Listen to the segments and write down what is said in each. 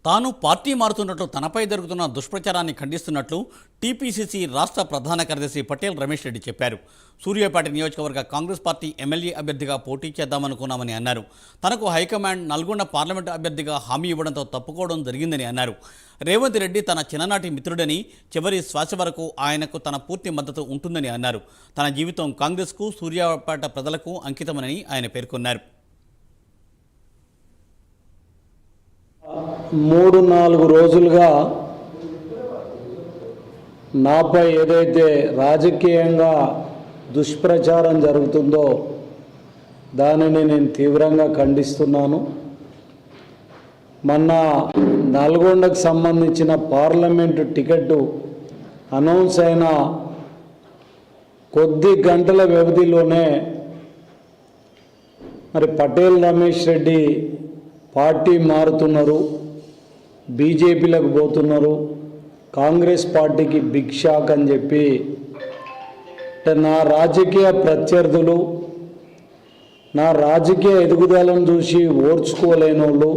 తాను పార్టీ మారుతున్నట్లు తనపై జరుగుతున్న దుష్ప్రచారాన్ని ఖండిస్తున్నట్లు టీపీసీసీ రాష్ట్ర ప్రధాన కార్యదర్శి పటేల్ రమేష్ రెడ్డి చెప్పారు. సూర్యాపేట నియోజకవర్గ కాంగ్రెస్ పార్టీ ఎమ్మెల్యే అభ్యర్థిగా పోటీ చేద్దామనుకున్నామని అన్నారు. తనకు హైకమాండ్ నల్గొండ పార్లమెంటు అభ్యర్థిగా హామీ ఇవ్వడంతో తప్పుకోవడం జరిగిందని అన్నారు. రేవంత్ రెడ్డి తన చిన్ననాటి మిత్రుడని, చివరి శ్వాస వరకు ఆయనకు తన పూర్తి మద్దతు ఉంటుందని అన్నారు. తన జీవితం కాంగ్రెస్కు, సూర్యాపేట ప్రజలకు అంకితమని ఆయన పేర్కొన్నారు. 3-4 రోజులుగా నాపై ఏదైతే రాజకీయంగా దుష్ప్రచారం జరుగుతుందో దానిని నేను తీవ్రంగా ఖండిస్తున్నాను. మొన్న నల్గొండకు సంబంధించిన పార్లమెంటు టికెట్టు అనౌన్స్ అయిన కొద్ది గంటల వ్యవధిలోనే మరి పటేల్ రమేష్ రెడ్డి పార్టీ మారుతున్నారు, బీజేపీలకు పోతున్నారు, కాంగ్రెస్ పార్టీకి బిగ్ షాక్ అని చెప్పి నా రాజకీయ ప్రత్యర్థులు, నా రాజకీయ ఎదుగుదలను చూసి ఓర్చుకోలేని వాళ్ళు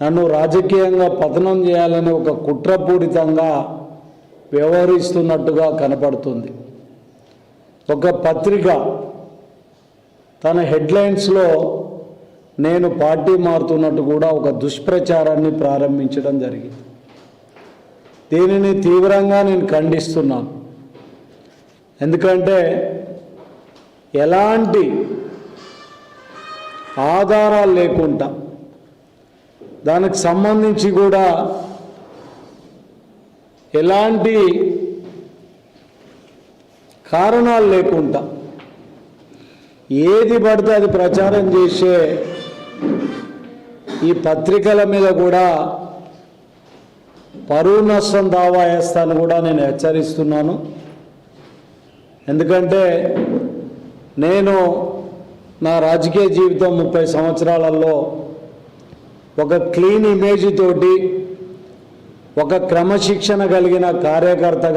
నన్ను రాజకీయంగా పతనం చేయాలని ఒక కుట్రపూరితంగా వ్యవహరిస్తున్నట్టుగా కనపడుతుంది. ఒక పత్రిక తన హెడ్లైన్స్లో నేను పార్టీ మారుతున్నట్టు కూడా ఒక దుష్ప్రచారాన్ని ప్రారంభించడం జరిగింది. దీనిని తీవ్రంగా నేను ఖండిస్తున్నాను. ఎందుకంటే ఎలాంటి ఆధారాలు లేకుండా, దానికి సంబంధించి కూడా ఎలాంటి కారణాలు లేకుండా ఏది పడితే అది ప్రచారం చేసే ఈ పత్రికల మీద కూడా పరువు నష్టం దావా వేస్తాను కూడా నేను హెచ్చరిస్తున్నాను. ఎందుకంటే నేను నా రాజకీయ జీవితం 30 సంవత్సరాలలో ఒక క్లీన్ ఇమేజ్ తోటి, ఒక క్రమశిక్షణ కలిగిన కార్యకర్తగా